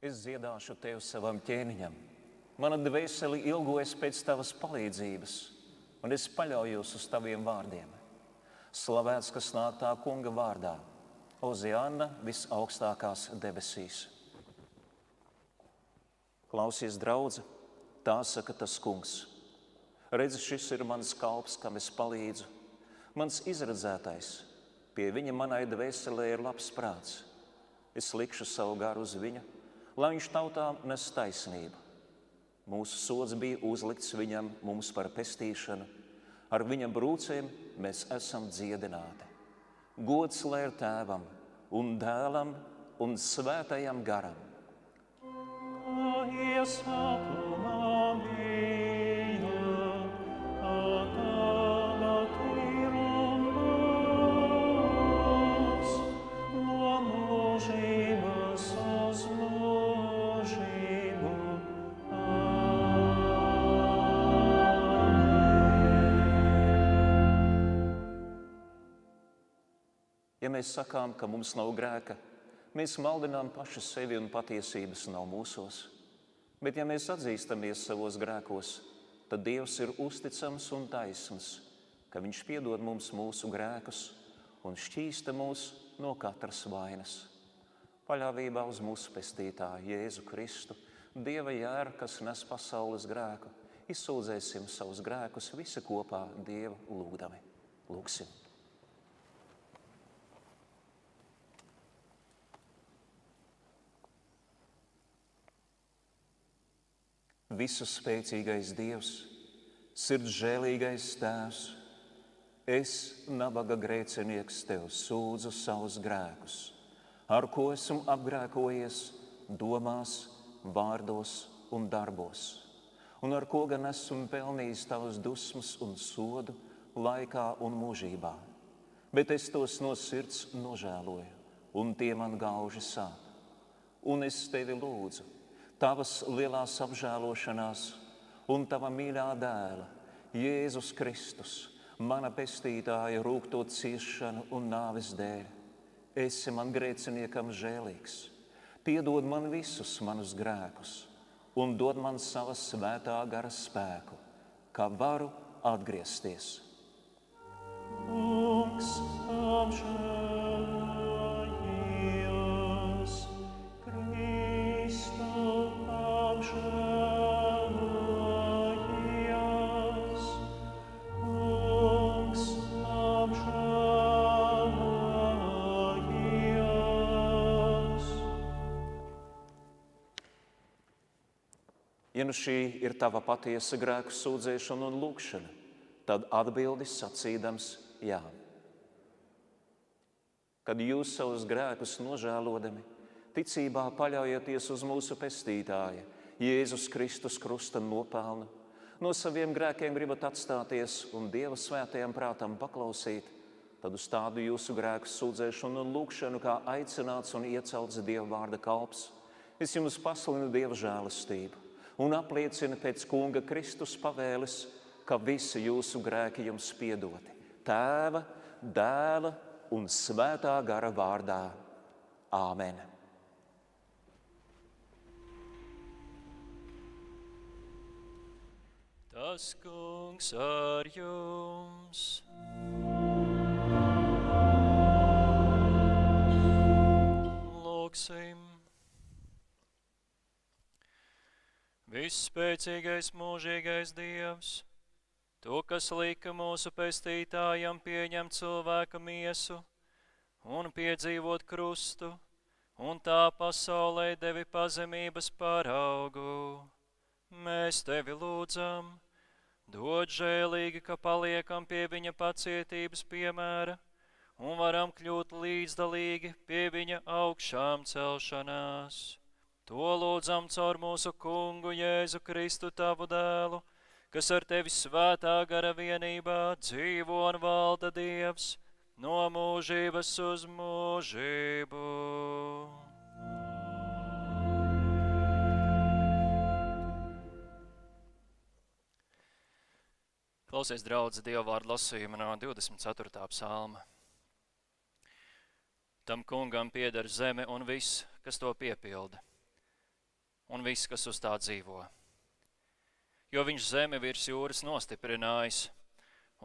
Es dziedāšu tev savam ķēniņam. Mana dvēseli ilgojas pēc tavas palīdzības, un es paļaujos uz taviem vārdiem. Slavēts, kas nāk tā kunga vārdā, Oziāna visaugstākās debesīs. Klausies, draudze, tā saka tas kungs. Redzi, šis ir mans kalps, kam es palīdzu, mans izredzētais. Pie viņa manai dvēselē ir labs prāts. Es likšu savu garu uz viņu, lai viņš tautām nes taisnību. Mūsu sods bija uzlikts viņam mums par pestīšanu, ar viņa brūcēm mēs esam dziedināti. Gods lai ir tēvam un dēlam un svētajam garam. Ja mēs sakām, ka mums nav grēka, mēs maldinām paši sevi un patiesības nav mūsos. Bet ja mēs atzīstamies savos grēkos, tad Dievs ir uzticams un taisns, ka viņš piedod mums mūsu grēkus un šķīsta mūs no katras vainas. Paļāvībā uz mūsu pestītāju Jēzu Kristu, Dieva jēra, kas nes pasaules grēku, izsūdzēsim savus grēkus visi kopā Dievu lūgdami. Lūgsim. Visu spēcīgais Dievs, sirds žēlīgais Tēvs, es, nabaga grēcinieks, tev sūdzu savus grēkus, ar ko esmu apgrēkojies domās, vārdos un darbos, un ar ko gan esmu pelnījis tavas dusmas un sodu laikā un mūžībā. Bet es tos no sirds nožēloju, un tie man gauži sāp. Un es tevi lūdzu, tavas lielās apžēlošanās un tava mīļā dēla, Jēzus Kristus, mana pestītāja rūgto ciešanu un nāves dēļ. Esi man grēciniekam žēlīgs, piedod man visus manus grēkus un dod man sava svētā gara spēku, kā varu atgriezties. Kungs, apžēlojies, Kristu apžēlojies, Kungs, apžēlojies. Ja nu šī ir tava patiesa grēku sūdzēšana un lūgšana, tad atbildi sacīdams jā. Kad jūs savus grēkus nožēlodami, ticībā paļaujoties uz mūsu pestītāja, Jēzus Kristus krusta nopelnu, no saviem grēkiem gribat atstāties un Dieva svētajam prātam paklausīt, tad uz tādu jūsu grēku sūdzēšanu un lūgšanu, kā aicināts un iecelts Dieva vārda kalps, es jums paslinu Dieva žēlastību un apliecinu pēc kunga Kristus pavēles, ka visi jūsu grēki jums piedoti. Tēva, dēla un svētā gara vārdā. Āmen. Tas kungs ar jums. Lūksim. Visspēcīgais mūžīgais Dievs, Tu, kas lika mūsu pestītājam pieņemt cilvēka miesu un piedzīvot krustu, un tā pasaulē devi pazemības paraugu. Mēs tevi lūdzam, dod žēlīgi, ka paliekam pie viņa pacietības piemēra un varam kļūt līdzdalīgi pie viņa augšām celšanās. To lūdzam caur mūsu kungu Jēzu Kristu tavu dēlu, kas ar tevi svētā gara vienībā dzīvo un valda Dievs no mūžības uz mūžību. Klausies, draudze, Dieva vārda lasījuma no 24. psalma. Tam kungam pieder zeme un viss, kas to piepilda. un viss, kas uz tā dzīvo. Jo viņš zemi virs jūras nostiprinājis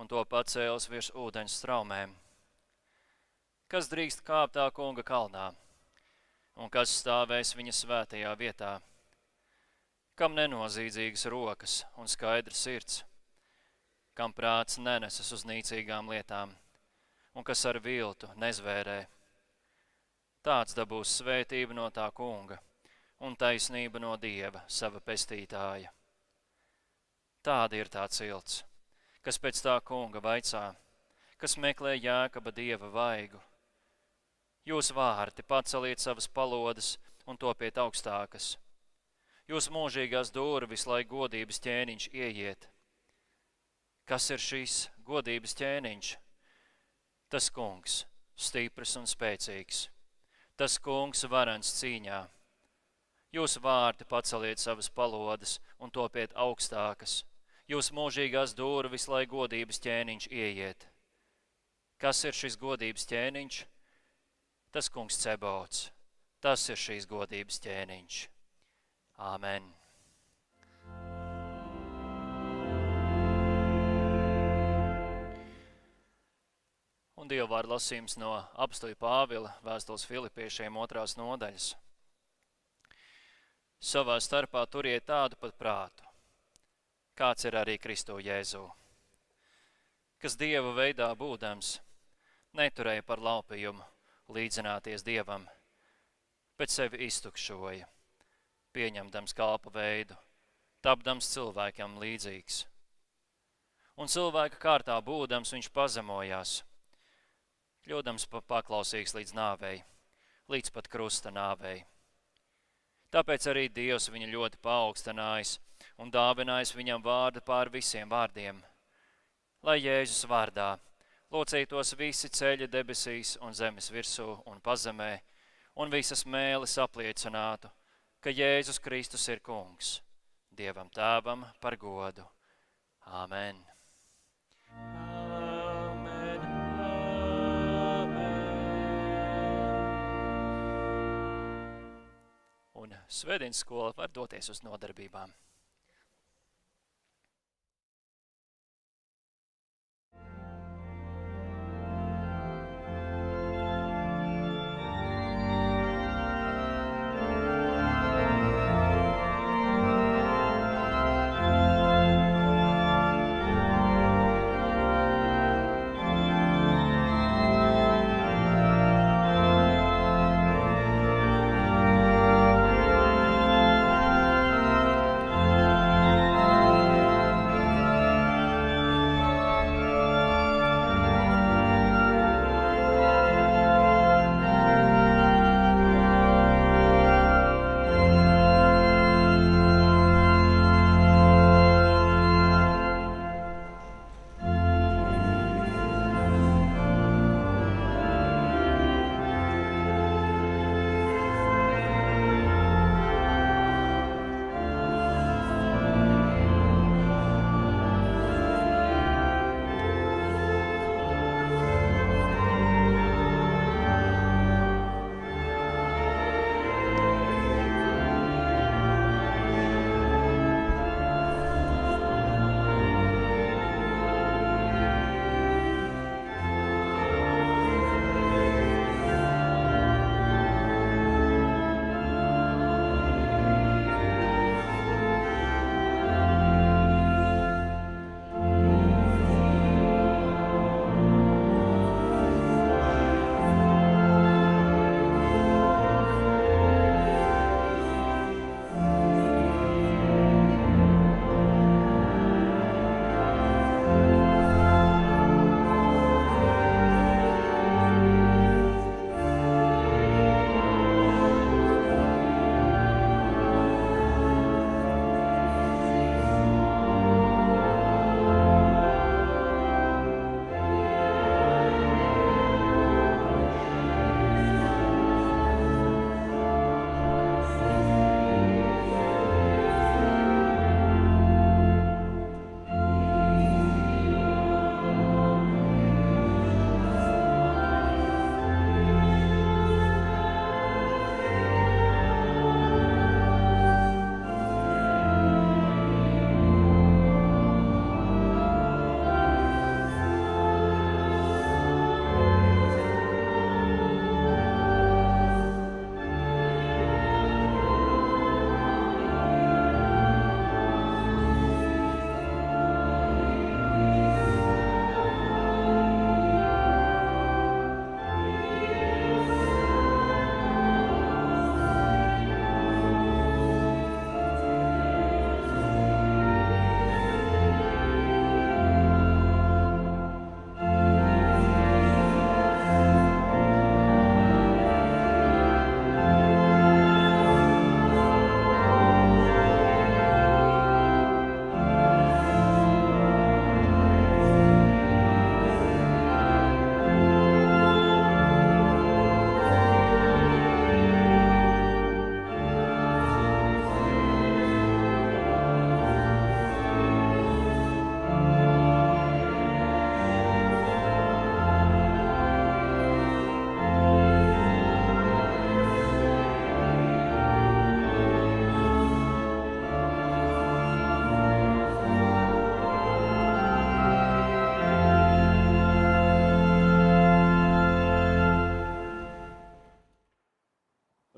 un to pacēlis virs ūdeņu straumēm. Kas drīkst kāpt tā kunga kalnā, un kas stāvēs viņa svētajā vietā? Kam nenozīdzīgas rokas un skaidra sirds, kam prāts nenesas uz nīcīgām lietām, un kas ar viltu nezvērē. Tāds dabūs svētība no tā kunga un taisnība no Dieva, sava pestītāja. Tāda ir tā cilts, kas pēc tā kunga vaicā, kas meklē Jēkaba Dieva vaigu. Jūs vārti paceliet savas palodas un topiet augstākas. Jūs mūžīgās durvis, lai godības ķēniņš ieiet. Kas ir šīs godības ķēniņš? Tas kungs, stiprs un spēcīgs. Tas kungs varens cīņā. Jūs vārti paceliet savas palodas un topiet augstākas. Jūs mūžīgās durvis, lai godības ķēniņš ieiet. Kas ir šis godības ķēniņš? Tas kungs Cebauts. Tas ir šīs godības ķēniņš. Āmen. Un Dieva vārda lasījums no apustuļa Pāvila vēstules Filipiešiem 2. nodaļas. Savā starpā turiet tādu pat prātu, kāds ir arī Kristu Jēzū, kas Dieva veidā būdams neturēja par laupījumu līdzināties Dievam, bet sevi iztukšoja, pieņemdams kalpa veidu, tapdams cilvēkam līdzīgs. Un cilvēka kārtā būdams viņš pazemojās, kļūdams paklausīgs līdz nāvei, līdz pat krusta nāvei. Tāpēc arī Dievs viņu ļoti paaugstinājis un dāvinājis viņam vārdu pār visiem vārdiem, lai Jēzus vārdā locītos visi ceļi debesīs un zemes virsū un pazemē, un visas mēlis apliecinātu, ka Jēzus Kristus ir kungs, Dievam Tēvam par godu. Āmen. Āmen, āmen. Un svētdienas skola var doties uz nodarbībām.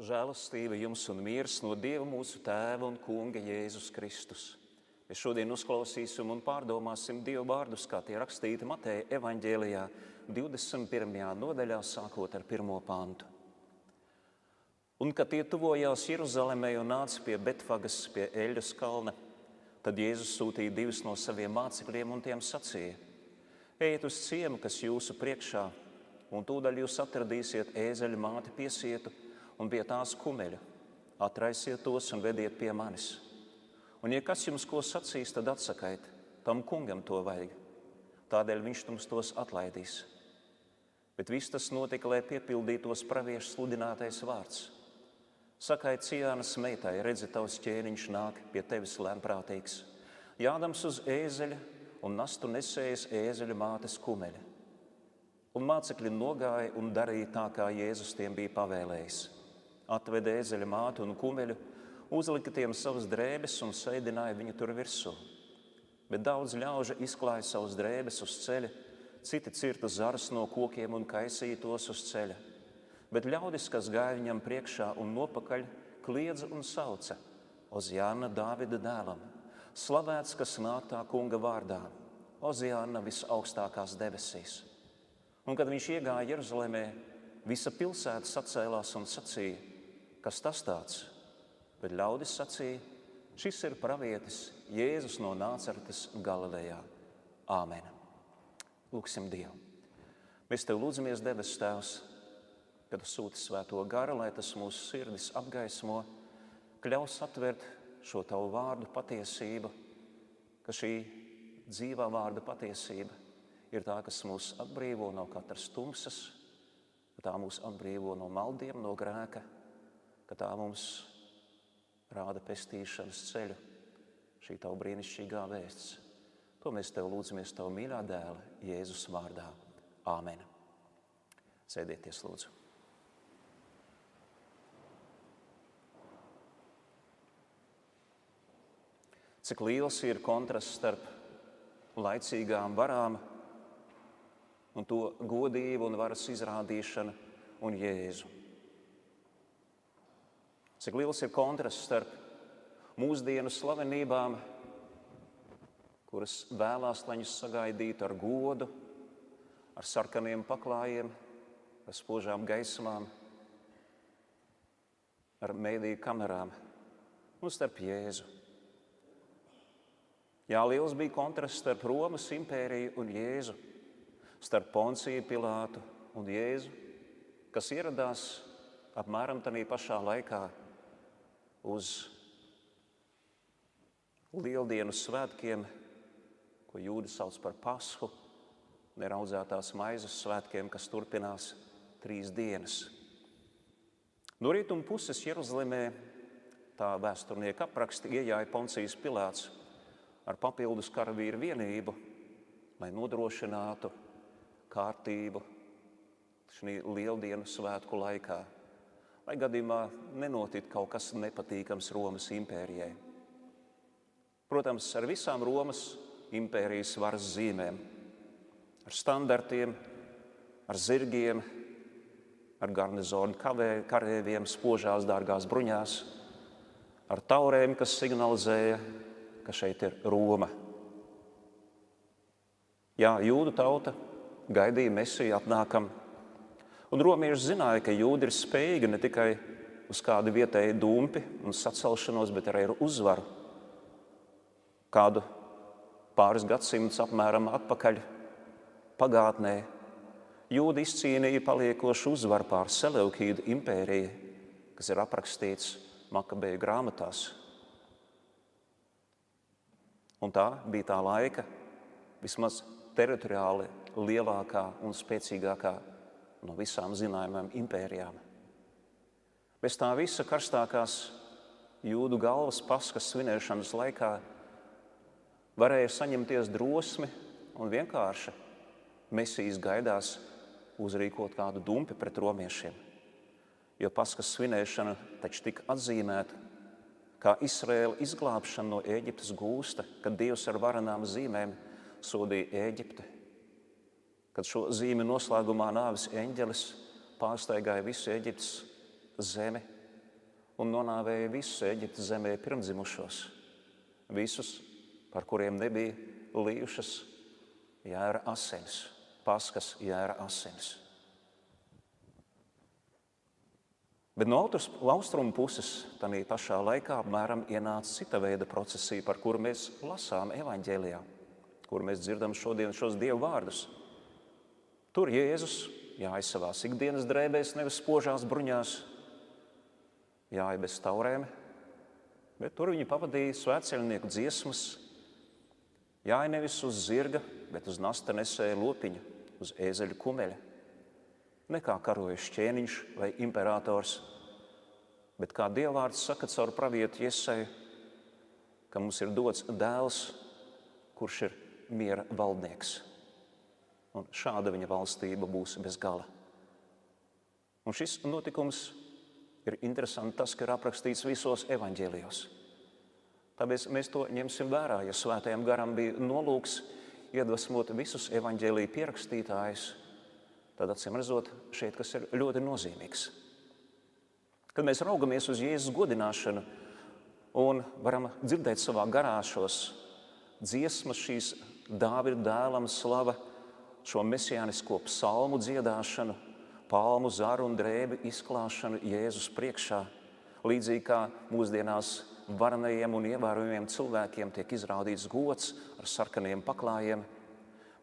Žēlastība jums un miers no Dieva mūsu Tēva un Kunga Jēzus Kristus. Mēs šodien uzklausīsim un pārdomāsim Dieva vārdus, kā tie rakstīti Mateja evaņģēlijā 21. nodaļā, sākot ar 1. pantu. Un, kad tie tuvojās Jeruzalemei un nāca pie Betfagas, pie Eļļas kalna, tad Jēzus sūtīja 2 no saviem mācekļiem un tiem sacīja: Ejiet uz ciemu, kas jūsu priekšā, un tūdaļ jūs atradīsiet ēzeļa māti piesietu un pie tās kumeļa. Atraisiet tos un vediet pie manis. Un, ja kas jums ko sacīs, tad atsakaiet, tam kungam to vajag. Tādēļ viņš jums tos atlaidīs. Bet viss tas notika, lai piepildītos pravieša sludinātais vārds. Sakaiet Cijānas meitai, redzi, tavs ķēniņš nāk pie tevis lēnprātīgs, jādams uz ēzeļa un nastu nesējas ēzeļa mātes kumeļa. Un mācekļi nogāja un darīja tā, kā Jēzus tiem bija pavēlējis. Atveda ēzeļa māti un kumeļu, uzlika tiem savas drēbes un sēdināja viņu tur virsū. Bet daudz ļaužu izklāja savas drēbes uz ceļa, citi cirta zarus no kokiem un kaisīja tos uz ceļa. Bet ļaudis, kas gāja viņam priekšā un nopakaļ, kliedza un sauca: Ozjāna Dāvida dēlam, slavēts, kas nāk tā kunga vārdā, Ozjāna visaugstākās debesīs. Un, kad viņš iegāja Jeruzalemē, visa pilsēta sacēlās un sacīja: Kas tas tāds? Bet ļaudis sacīja: Šis ir pravietis Jēzus no Nācaretes Galilejā. Āmen. Lūksim Dievu. Mēs Tev lūdzamies, debes Tēvs, kad Tu sūti Svēto garu, lai tas mūsu sirdis apgaismo, ļaus atvert šo Tavu vārdu patiesību, ka šī dzīvā vārda patiesība ir tā, kas mūs atbrīvo no katras tumsas, ka tā mūs atbrīvo no maldiem, no grēka, ka tā mums rāda pestīšanas ceļu, šī Tavu brīnišķīgā vēsts. To mēs Tev lūdzamies Tavu mīļā dēla Jēzus vārdā. Āmen. Sēdieties, lūdzu. Cik liels ir kontrasts starp laicīgām varām un to godību un varas izrādīšanu un Jēzu. Cik liels ir kontrasts starp mūsdienu slavenībām, kuras vēlās, lai viņus sagaidītu ar godu, ar sarkaniem paklājiem, ar spožām gaismām, ar mēdīju kamerām, un starp Jēzu. Jā, liels bija kontrasts starp Romas impēriju un Jēzu, starp Ponciju Pilātu un Jēzu, kas ieradās apmēram tādā pašā laikā uz Lieldienu svētkiem, ko jūdi sauc par Pashu, un ir audzētās maizes svētkiem, kas turpinās 3 dienas. No rietuma puses Jeruzalemē, tā vēsturnieka apraksti, iejāja Poncijas Pilāts ar papildus karavīru vienību, lai nodrošinātu kārtību šī Lieldienu svētku laikā, lai gadījumā nenotiktu kaut kas nepatīkams Romas impērijai. Protams, ar visām Romas impērijas varas zīmēm, ar standartiem, ar zirgiem, ar garnizonu karēviem, spožās dārgās bruņās, ar taurēm, kas signalizēja, ka šeit ir Roma. Jā, jūdu tauta gaidīja Mesiju atnākam, un romieši zināja, ka jūdi ir spējīgi ne tikai uz kādu vietēju dumpi un sacelšanos, bet arī ar uzvaru. Kādu pāris gadsimtus apmēram atpakaļ pagātnē jūdi izcīnīja paliekošu uzvaru pār Seleukīdu impēriju, kas ir aprakstīts Makabeju grāmatās. Un tā bija tā laika vismaz teritoriāli lielākā un spēcīgākā no visām zināmām impērijām. Bez tā visa karstākās jūdu galvas Paskas svinēšanas laikā varēja saņemties drosmi un vienkārši Mesijas gaidās uzrīkot kādu dumpi pret romiešiem. Jo Paskas svinēšana taču tika atzīmēta kā Izraēla izglābšana no Ēģiptes gūsta, kad Dievs ar varenām zīmēm sodīja Ēģipti. Kad šo zīmi noslēgumā nāves eņģelis pārsteigāja visu Ēģiptes zemi un nonāvēja visus Eģiptes zemē pirmdzimušos, visus, par kuriem nebija lījušas jēra asinis, paskas jēra asinis. Bet no austrumu puses tanī pašā laikā apmēram ienāca cita veida procesija, par kuru mēs lasām evaņģēlijā, kur mēs dzirdam šodien šos Dievu vārdus. Tur Jēzus jāja savās ikdienas drēbēs, nevis spožās bruņās, jāja bez taurēm, bet tur viņi pavadīja svētceļnieku dziesmas, jāja nevis uz zirga, bet uz nasta nesēja lopiņa, uz ēzeļu kumeļa. Ne kā karojas ķēniņš vai imperators, bet kā Dievvārds saka caur pravietu Jesaju, ka mums ir dots dēls, kurš ir miera valdnieks. Un šāda viņa valstība būs bez gala. Un šis notikums ir interesanti tas, ka ir aprakstīts visos evaņģēlijos. Tāpēc mēs to ņemsim vērā, ja Svētajam garam bija nolūks iedvesmot visus evaņģēliju pierakstītājus, tad acīm redzot šeit, kas ir ļoti nozīmīgs. Kad mēs raugamies uz Jēzus godināšanu un varam dzirdēt savā garā šos dziesmas, šīs Dāvida dēlam slava, šo mesijānisko psalmu dziedāšanu, palmu, zaru un drēbi izklāšanu Jēzus priekšā, līdzīgi kā mūsdienās varenajiem un ievērojumiem cilvēkiem tiek izrādīts gods ar sarkaniem paklājiem,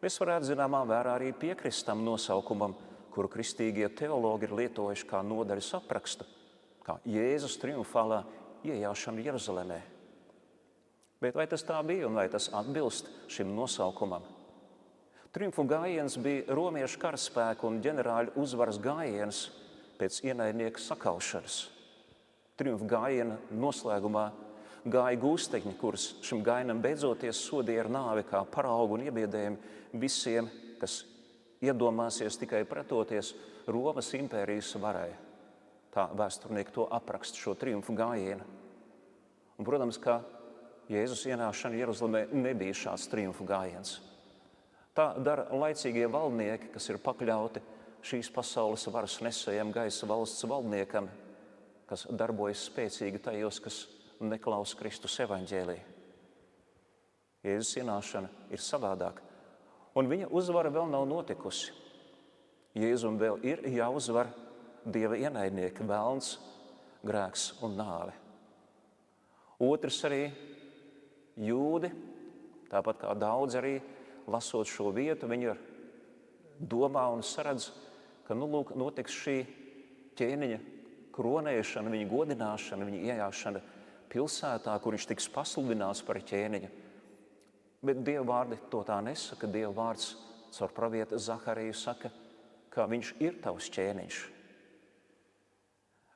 mēs varētu zināmā vērā arī piekrist tam nosaukumam, kuru kristīgie teologi ir lietojuši kā nodaļas aprakstu, kā Jēzus triumfālā iejāšana Jeruzalemē. Bet vai tas tā bija un vai tas atbilst šim nosaukumam? Triumfu gājiens bija romiešu karaspēku un ģenerāļu uzvaras gājiens pēc ienaidnieka sakaušanas. Triumfu gājiena noslēgumā gāja gūstekņi, kurus šim gājienam beidzoties sodīja ar nāvi kā paraugu un iebiedējumu visiem, kas iedomāsies tikai pretoties Romas impērijas varai. Tā vēsturnieki to apraksta, šo triumfu gājienu. Un, protams, ka Jēzus ienākšana Jeruzalemē nebija šāds triumfu gājiens. Tā dara laicīgie valdnieki, kas ir pakļauti šīs pasaules varas nesējam gaisa valsts valdniekam, kas darbojas spēcīgi tajos, kas neklaus Kristus evaņģēliju. Jēzus ienākšana ir savādāk, un viņa uzvara vēl nav notikusi. Jēzum vēl ir jāuzvar Dieva ienaidnieki, velns, grēks un nāve. Otrs arī jūdi, tāpat kā daudz arī lasot šo vietu, viņi domā un saredz, ka lūk, notiks šī ķēniņa kronēšana, viņa godināšana, viņa iejāšana pilsētā, kur viņš tiks pasludināts par ķēniņu. Bet Dieva vārdi to tā nesaka. Dieva vārds caur pravieta Zahariju saka, ka viņš ir tavs ķēniņš.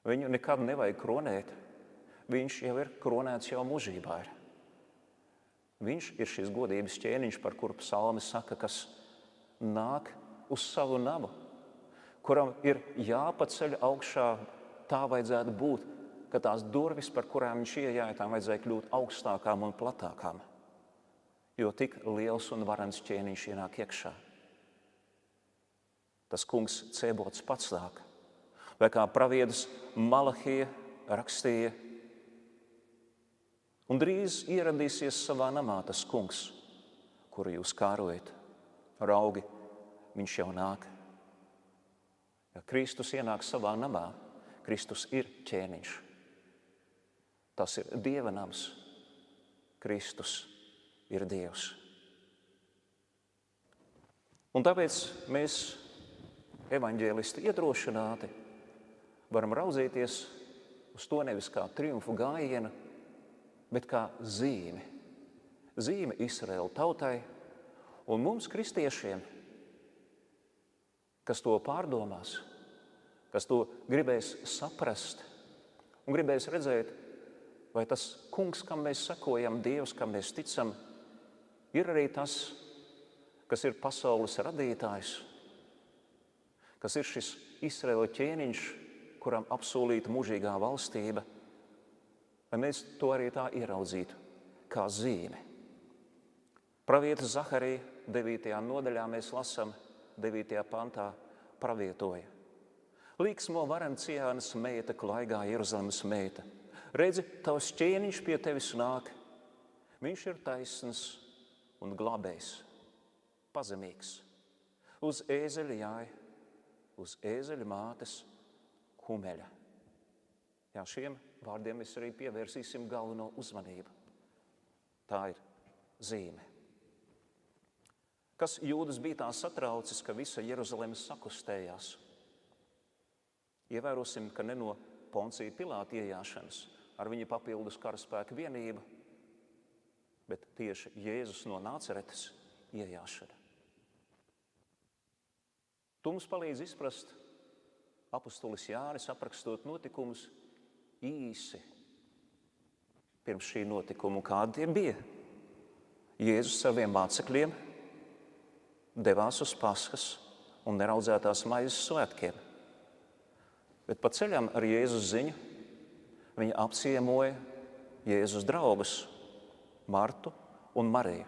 Viņu nekad nevajag kronēt. Viņš jau ir kronēts jau mūžībā. Viņš ir šis godības ķēniņš, par kuru psalmi saka, kas nāk uz savu namu, kuram ir jāpaceļ augšā, tā vajadzētu būt, ka tās durvis, par kurām viņš iejāja, tām vajadzēja kļūt augstākām un platākām, jo tik liels un varens ķēniņš ienāk iekšā. Tas kungs Cēbots pats nāk, vai kā pravietis Malahija rakstīja, un drīz ieradīsies savā namā tas kungs, kuru jūs kārojat. Raugi, viņš jau nāk. Ja Kristus ienāk savā namā, Kristus ir ķēniņš. Tas ir Dieva nams. Kristus ir Dievs. Un tāpēc mēs, evaņģēlisti, iedrošināti varam raudzīties uz to nevis kā triumfu gājienu, bet kā zīmi. Zīme Izraēla tautai un mums, kristiešiem, kas to pārdomās, kas to gribēs saprast un gribēs redzēt, vai tas kungs, kam mēs sekojam, Dievs, kam mēs ticam, ir arī tas, kas ir pasaules radītājs, kas ir šis Izraēla ķēniņš, kuram apsolīta mūžīgā valstība, lai mēs to arī tā ieraudzītu, kā zīme. Pravietis Zaharija 9. nodaļā mēs lasam 9. pantā pravietoja. Līksmo varen Ciānas meita, klaigā Jeruzalemes meita. Redzi, tavs ķēniņš pie tevis nāk. Viņš ir taisns un glābējs, pazemīgs. Uz ēzeļa jāja, uz ēzeļa mātes kumeļa. Jā, šiem vārdiem mēs arī pievērsīsim galveno uzmanību. Tā ir zīme. Kas jūdas bija tā satraucis, ka visa Jeruzaleme sakustējās? Ievērosim, ka ne no Poncija Pilāta iejāšanas ar viņa papildus karaspēka vienību, bet tieši Jēzus no Nāceretes iejāšana. Tu mums palīdz izprast apustulis Jānis, aprakstot notikumus īsi pirms šī notikuma. Kādi tie bija? Jēzus saviem mācekļiem devās uz Paskas un neraudzētās maizes svētkiem. Bet pa ceļam ar Jēzus ziņu viņa apciemoja Jēzus draugus Martu un Mariju,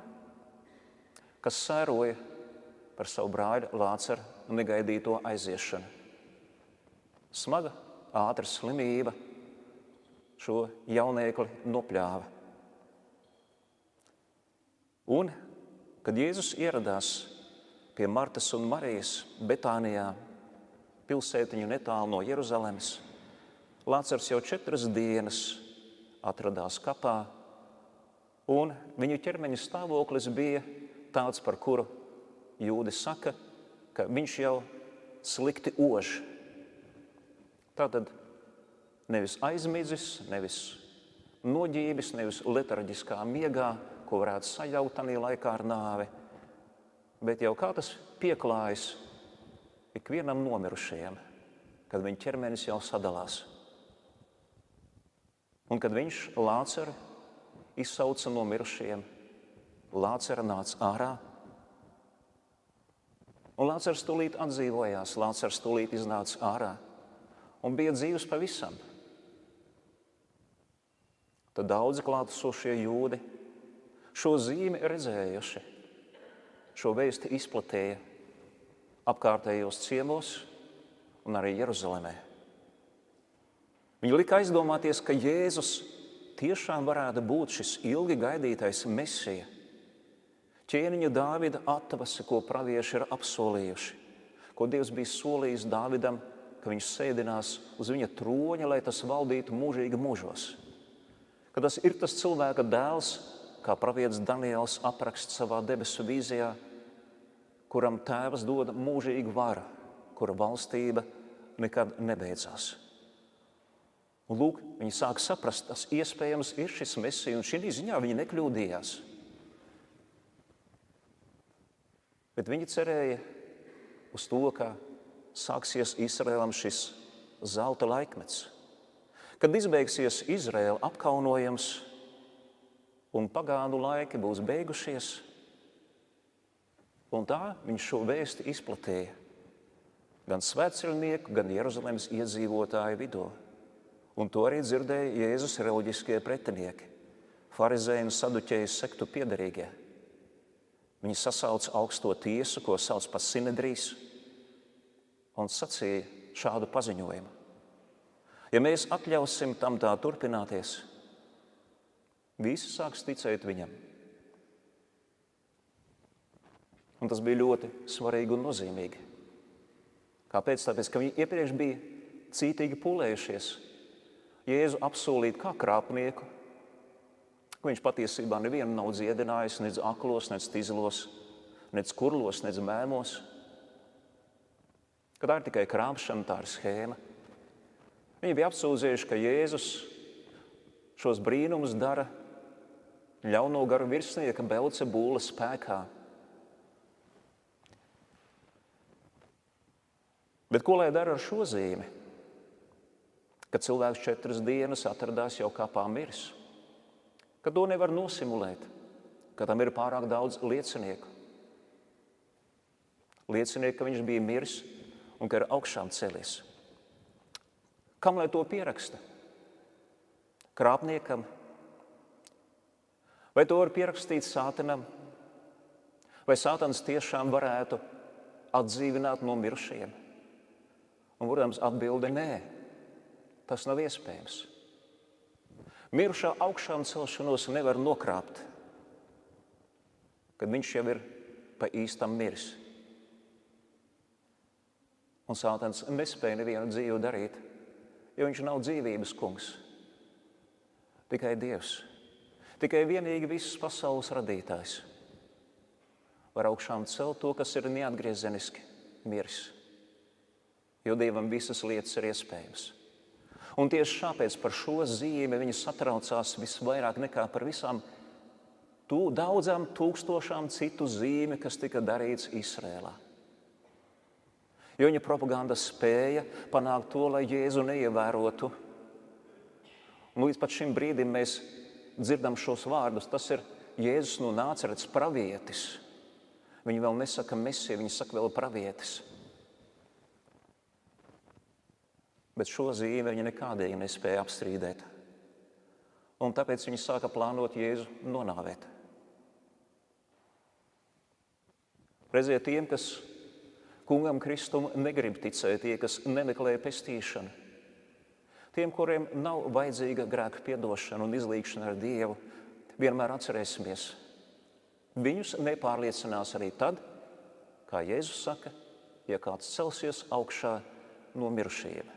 kas sēroja par savu brāļa Lācaru negaidīto aiziešanu. Smaga, ātra slimība šo jauniekli nopļāva. Un, kad Jēzus ieradās pie Martas un Marijas Betānijā, pilsētiņu netālu no Jeruzalemes, Lācars jau 4 dienas atradās kapā, un viņu ķermeņa stāvoklis bija tāds, par kuru jūdi saka, ka viņš jau slikti ož. Tātad nevis aizmidzis, nevis noģībis, nevis letarģiskā miegā, ko varētu sajaut tanī laikā ar nāvi, bet jau kā tas pieklājas ikvienam nomirušajam, kad viņa ķermenis jau sadalās. Un kad viņš Lācaru izsauca no mirušajiem, Lācara nāca ārā, un Lācars tūlīt atdzīvojās, Lācars tūlīt iznāca ārā un bija dzīvs pavisam. Tad daudzi klātesošie jūdi šo zīmi redzējuši, šo vēsti izplatīja apkārtējos ciemos un arī Jeruzalemē. Viņi lika aizdomāties, ka Jēzus tiešām varētu būt šis ilgi gaidītais Mesija, ķēniņa Dāvida atvase, ko pravieši ir apsolījuši, ko Dievs bija solījis Dāvidam, ka viņš sēdinās uz viņa troņa, lai tas valdītu mūžīgi mūžos. Ka tas ir tas cilvēka dēls, kā pravietis Daniels apraksta savā debesu vīzijā, kuram tēvs dod mūžīgu varu, kura valstība nekad nebeidzās. Un lūk, viņi sāk saprast, tas iespējams ir šis Mesija, un šī ziņā viņi nekļūdījās. Bet viņi cerēja uz to, ka sāksies Izraēlam šis zelta laikmets, kad izbeigsies Izraēla apkaunojums un pagānu laiki būs beigušies, un tā viņš šo vēsti izplatīja gan svētceļnieku, gan Jeruzalemes iedzīvotāju vidū. Un to arī dzirdēja Jēzus reliģiskie pretinieki, farizēju un saduķēju sektu piederīgie. Viņi sasauca augsto tiesu, ko sauc par Sinedrijs, un sacīja šādu paziņojumu. Ja mēs atļausim tam tā turpināties, visi sāks ticēt viņam. Un tas bija ļoti svarīgi un nozīmīgi. Kāpēc? Tāpēc, ka viņi iepriekš bija cītīgi pūlējušies Jēzu apsolīt kā krāpnieku, ka viņš patiesībā nevienu nav dziedinājis, nec aklos, nec tīzlos, nec kurlos, nec mēmos. Ka tā ir tikai krāpšana, tā ir schēma. Viņi bija apsūdzējuši, ka Jēzus šos brīnumus dara ļauno garu virsnieka Belcebūla spēkā. Bet ko lai dara ar šo zīmi? Kad cilvēks 4 dienas atradās jau kapā miris, ka to nevar nosimulēt, ka tam ir pārāk daudz liecinieku. Liecinieki, ka viņš bija miris un ka ir augšām celies. Kam lai to pieraksta? Krāpniekam? Vai to var pierakstīt Sātanam? Vai Sātans tiešām varētu atdzīvināt no mirušajiem? Un, protams, atbilde nē. Tas nav iespējams. Mirušā augšām celšanos nevar nokrāpt, kad viņš jau ir pa īstam miris. Un Sātans nespēja nevienu dzīvu darīt, jo viņš nav dzīvības kungs. Tikai Dievs, tikai vienīgi visas pasaules radītājs var augšām celt to, kas ir neatgriezeniski miris, jo Dievam visas lietas ir iespējamas. Un tieši šāpēc par šo zīmi viņi satraucās visvairāk nekā par visām daudzām tūkstošām citu zīmi, kas tika darīts Izrēlā. Jo viņa propaganda spēja panākt to, lai Jēzu neievērotu. Un līdz pat šim brīdim mēs dzirdam šos vārdus. Tas ir Jēzus no Nācerets pravietis. Viņi vēl nesaka Mesija, viņi saka vēl pravietis. Bet šo zīmi viņi nekādīgi nespēja apstrīdēt. Un tāpēc viņi sāka plānot Jēzu nonāvēt. Redziet, tiem, kas kungam Kristum negrib ticēt, tie, kas nemeklē pestīšanu, tiem, kuriem nav vajadzīga grēka piedošana un izlīgšana ar Dievu, vienmēr atcerēsimies. Viņus nepārliecinās arī tad, kā Jēzus saka, ja kāds celsies augšā no mirušajiem.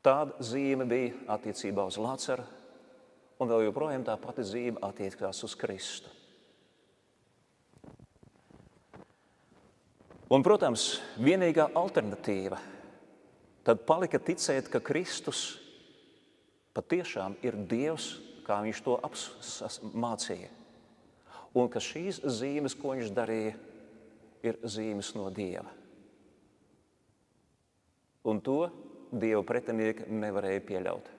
Tāda zīme bija attiecībā uz Lācaru, un vēl joprojām tā pati zīme attiecās uz Kristu. Un, protams, vienīgā alternatīva tad palika ticēt, ka Kristus patiešām ir Dievs, kā viņš to mācīja, un ka šīs zīmes, ko viņš darīja, ir zīmes no Dieva. Un to Dieva pretinieki nevarēja pieļaut.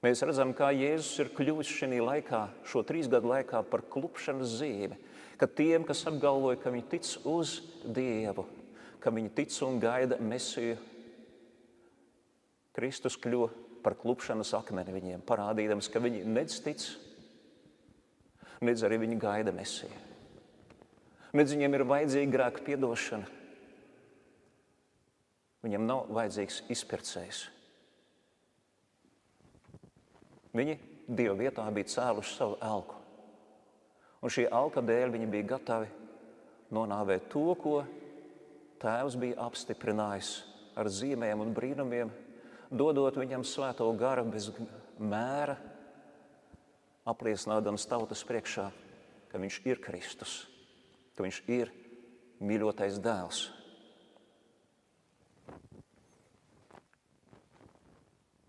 Mēs redzam, kā Jēzus ir kļuvis šajā laikā, šo 3 gadu laikā par klupšanas zīmi, ka tiem, kas apgalvoja, ka viņi tic uz Dievu, ka viņi tic un gaida Mesiju, Kristus kļuva par klupšanas akmeni viņiem, parādīdams, ka viņi nedz tic, nedz arī viņi gaida Mesiju. Nedz viņiem ir vajadzīga grēka piedošana. Viņam nav vajadzīgs izpircējs. Viņi Dieva vietā bija cēluši savu elku. Un šī elka dēļ viņi bija gatavi nonāvēt to, ko Tēvs bija apstiprinājis ar zīmēm un brīnumiem, dodot viņam svēto garu bez mēra, apliecinādams tautas priekšā, ka viņš ir Kristus, ka viņš ir mīļotais dēls.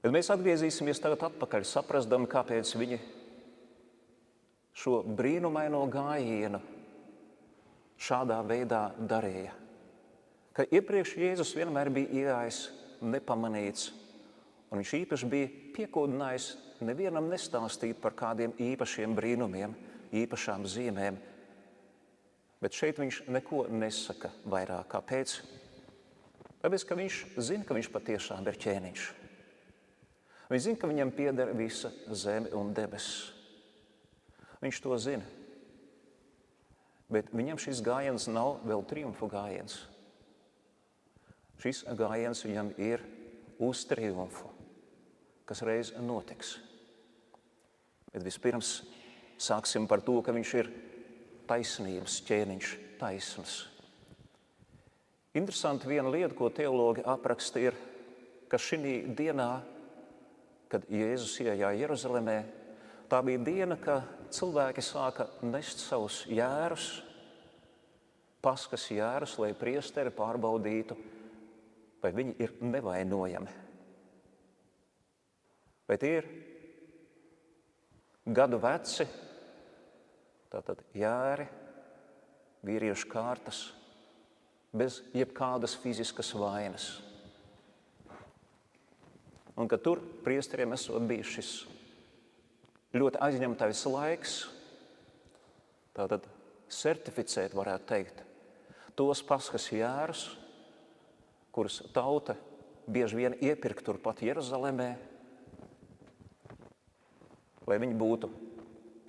Bet mēs atgriezīsimies tagad atpakaļ, saprasdami, kāpēc viņi šo brīnumaino gājienu šādā veidā darīja. Ka iepriekš Jēzus vienmēr bija iegājis nepamanīts, un viņš īpaši bija piekūdinājis nevienam nestāstīt par kādiem īpašiem brīnumiem, īpašām zīmēm. Bet šeit viņš neko nesaka vairāk. Kāpēc? Tāpēc, ka viņš zina, ka viņš patiešām ir ķēniņš. Viņš zina, ka viņam pieder visa zeme un debesis. Viņš to zina. Bet viņam šis gājiens nav vēl triumfa gājiens. Šis gājiens viņam ir uz triumfu, kas reiz notiks. Bet vispirms sāksim par to, ka viņš ir taisnības ķēniņš, taisns. Interesanti viena lieta, ko teologi apraksta, ir, ka šī dienā, kad Jēzus iejāja Jeruzalemē, tā bija diena, ka cilvēki sāka nest savus jērus, paskas jērus, lai priesteri pārbaudītu, vai viņi ir nevainojami. Vai tie ir gadu veci, tātad jēri, vīriešu kārtas, bez jebkādas fiziskas vainas. Un ka tur priesteriem esot bijis šis ļoti aizņemtais laiks, tātad certificēt, varētu teikt, tos paskas jērus, kurus tauta bieži vien iepirka turpat Jeruzalemē, lai viņi būtu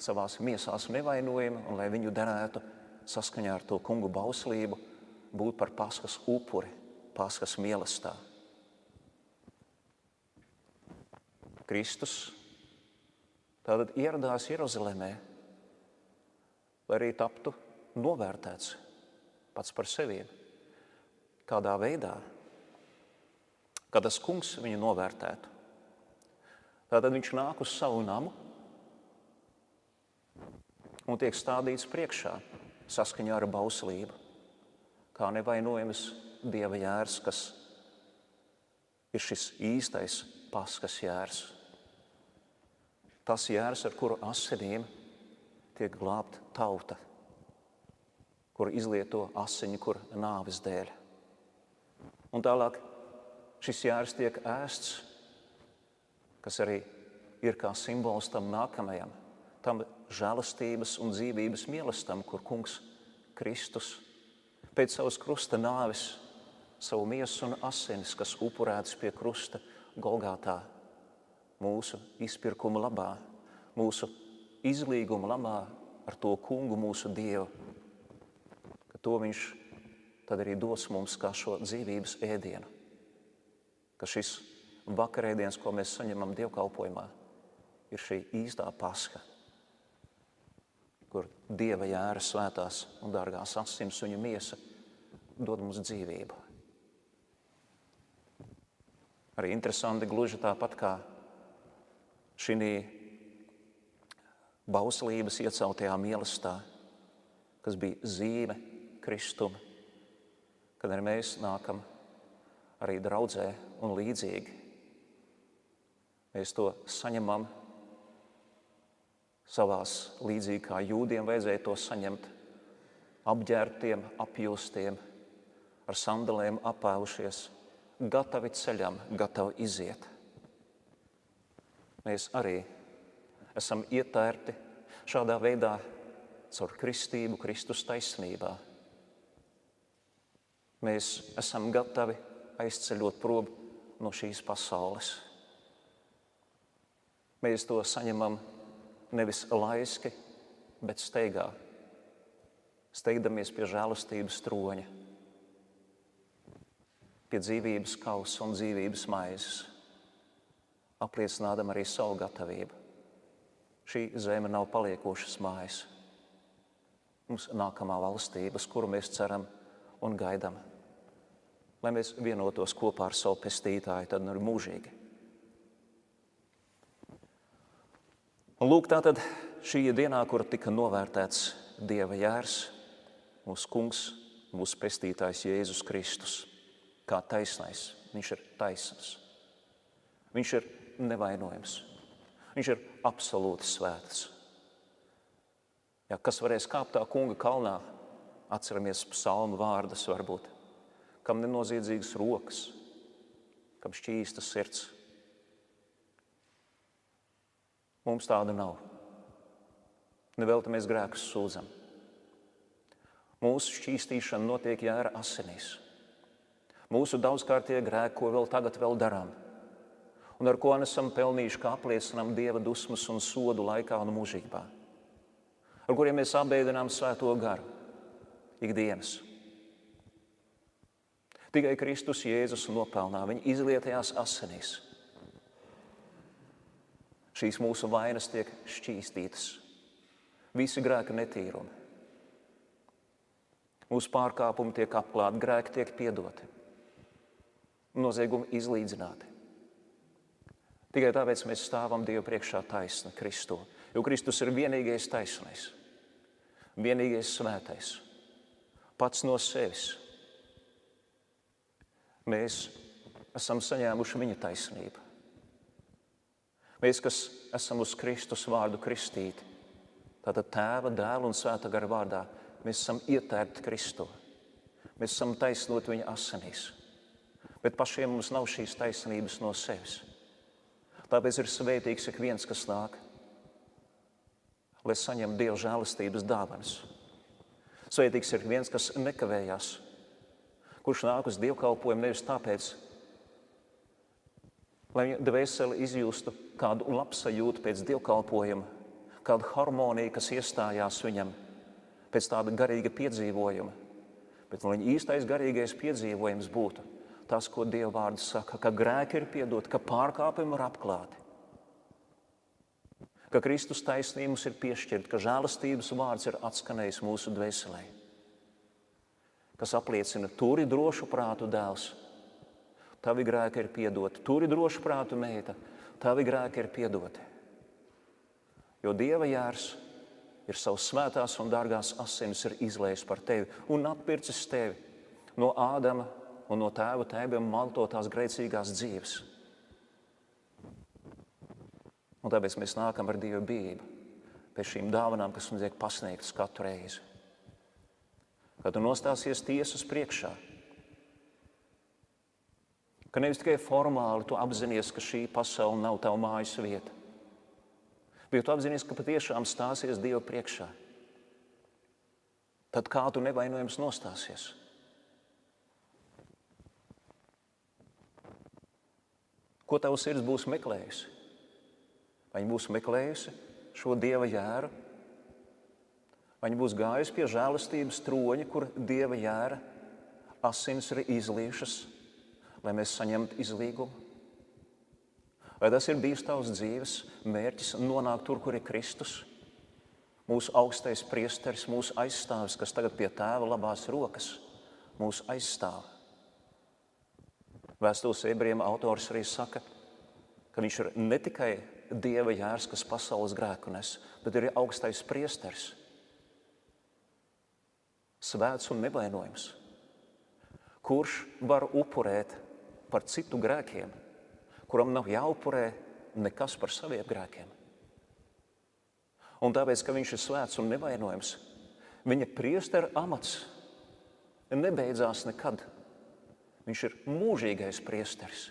savās miesās nevainojami un lai viņu derētu saskaņā ar to kungu bauslību būt par paskas upuri Paskas mīlestā. Kristus tātad ieradās Jeruzalemē, lai arī taptu novērtēts pats par sevi. Kādā veidā, kad tas kungs viņu novērtētu. Tātad viņš nāk uz savu namu un tiek stādīts priekšā saskaņā ar bauslību, kā nevainojams Dieva jērs, kas ir šis īstais Paskas jērs. Tas jērs, ar kuru asinīm tiek glābta tauta, kur izlieto asiņu, kur nāves dēļ. Un tālāk šis jērs tiek ēsts, kas arī ir kā simbols tam nākamajam, tam žēlastības un dzīvības mīlestam, kur kungs Kristus pēc savas krusta nāves, savu miesu un asinis, kas upurētas pie krusta Golgātā, mūsu izpirkuma labā, mūsu izlīguma labā ar to kungu mūsu Dievu, ka to viņš tad arī dos mums kā šo dzīvības ēdienu, ka šis vakarēdiens, ko mēs saņemam dievkalpojumā, ir šī īstā Pasha, kur Dieva jēra svētās un dārgās asins viņa miesa dod mums dzīvību. Arī interesanti, gluži tāpat kā šī bauslības ieceltajā mīlestā, kas bija zīme Kristuma, kad arī mēs nākam arī draudzē un līdzīgi. Mēs to saņemam savās līdzīgi, kā jūdiem vajadzēja to saņemt, apģērbtiem, apjūstiem, ar sandalēm apēlušies, gatavi ceļam, gatavi iziet. Mēs arī esam ietērti šādā veidā caur kristību, Kristus taisnībā. Mēs esam gatavi aizceļot prom no šīs pasaules. Mēs to saņemam nevis laiski, bet steigā, steigdamies pie žēlastības troņa, pie dzīvības kausa un dzīvības maizes, apliecinādam arī savu gatavību. Šī zeme nav paliekošas mājas. Mums nākamā valstība, uz kuru mēs ceram un gaidām, lai mēs vienotos kopā ar savu pestītāju, tad nu ir mūžīgi. Un lūk, tātad šī dienā, kur tika novērtēts Dieva jērs, mūsu kungs, mūsu pestītājs Jēzus Kristus, kā taisnais. Viņš ir taisns. Viņš ir nevainojams. Viņš ir absolūti svēts. Ja, kas varēs kāpt tā kunga kalnā, atceramies psalmu vārdus varbūt, kam nenoziedzīgas rokas, kam šķīsta sirds. Mums tāda nav. Nevelti mēs grēkus sūdzam. Mūsu šķīstīšana notiek jēra asinīs. Mūsu daudzkārtie grēki, ko tagad vēl darām, un ar ko esam pelnījuši, kā apliecinām Dieva dusmas un sodu laikā un mūžībā, ar kuriem mēs apbēdinām svēto garu ikdienas. Tikai Kristus Jēzus nopelnā viņa izlietajās asinīs. Šīs mūsu vainas tiek šķīstītas, visi grēka netīrumi. Mūsu pārkāpumi tiek apklāti, grēki tiek piedoti, noziegumi izlīdzināti. Tikai tāpēc mēs stāvam Dievu priekšā taisni Kristu, jo Kristus ir vienīgais taisnais, vienīgais svētais, pats no sevis. Mēs esam saņēmuši viņa taisnību. Mēs, kas esam uz Kristus vārdu kristīti, tātad Tēva, Dēla un Svētā gara vārdā, mēs esam ietērti Kristu. Mēs esam taisnoti viņa asinīs. Bet pašiem mums nav šīs taisnības no sevis. Tāpēc ir svētīgs ik viens, kas nāk, lai saņem Dieva žēlastības dāvanas. Svētīgs ir viens, kas nekavējās, kurš nāk uz dievkalpojumu nevis tāpēc, lai viņa dvēseli izjustu kādu labsajūtu pēc dievkalpojuma, kādu harmoniju, kas iestājās viņam pēc tāda garīga piedzīvojuma, bet lai viņa īstais garīgais piedzīvojums būtu tas, ko Dieva vārds saka, ka grēki ir piedoti, ka pārkāpumi ir apklāti, ka Kristus taisnība mums ir piešķirta, ka žēlastības vārds ir atskanējis mūsu dvēselē, kas apliecina, turi drošu prātu, dēls, tavi grēki ir piedoti, turi drošu prātu, meita, tavi grēki ir piedoti. Jo Dieva jērs ir savas svētās un dārgās asinis ir izlējis par tevi un atpircis tevi no Ādama un no tēva tēviem mantotās grēcīgās dzīves. Un tāpēc mēs nākam ar Dieva bijību pie šīm dāvanām, kas mums tiek pasniegtas katru reizi. Kad tu nostāsies tiesas priekšā, ka nevis tikai formāli tu apzinies, ka šī pasaule nav tava mājas vieta, bet tu apzinies, ka patiešām stāsies Dieva priekšā. Tad kā tu nevainojams nostāsies? Ko tavs sirds būs meklējusi? Vai viņa būs meklējusi šo Dieva jēru? Vai viņa būs gājusi pie žēlastības troņa, kur Dieva jēra asins ir izliešas, lai mēs saņemtu izlīgumu? Vai tas ir bijis tavs dzīves mērķis nonākt tur, kur ir Kristus? Mūsu augstais priesteris, mūsu aizstāvis, kas tagad pie Tēva labās rokas, mūsu aizstāv. Vēstules ebrejiem autors arī saka, ka viņš ir ne tikai Dieva jērs, kas pasaules grēku nes, bet arī augstais priesteris, svēts un nevainojams, kurš var upurēt par citu grēkiem, kuram nav jāupurē nekas par saviem grēkiem. Un tāpēc, ka viņš ir svēts un nevainojams, viņa priestera amats nebeidzās nekad. Viņš ir mūžīgais priesteris.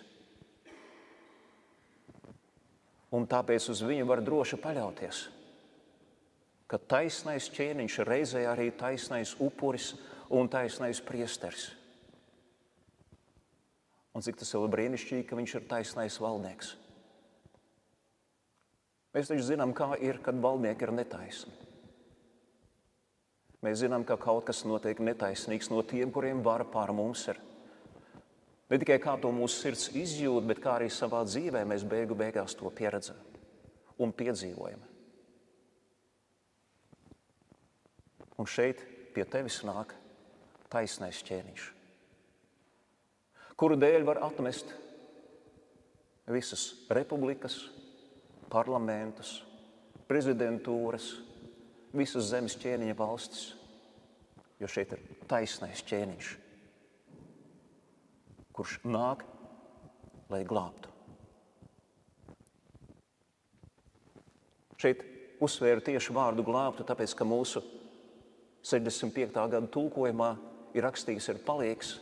Un tāpēc uz viņu var droši paļauties, ka taisnais ķēniņš ir reizē arī taisnais upuris un taisnais priesteris. Un cik tas ir brīnišķīgi, ka viņš ir taisnais valdnieks. Mēs taču zinām, kā ir, kad valdnieki ir netaisni. Mēs zinām, ka kaut kas notiek netaisnīgs no tiem, kuriem vara pār mums ir. Ne tikai kā to mūsu sirds izjūt, bet kā arī savā dzīvē mēs beigās to pieredzam un piedzīvojam. Un šeit pie tevis nāk taisnais ķēniņš, kuru dēļ var atmest visas republikas, parlamentus, prezidentūras, visas zemes ķēniņa valstis, jo šeit ir taisnais ķēniņš, kurš nāk, lai glābtu. Šeit uzsvēru tieši vārdu glābtu, tāpēc, ka mūsu 65. gada tulkojumā ir rakstīts ir palīgs,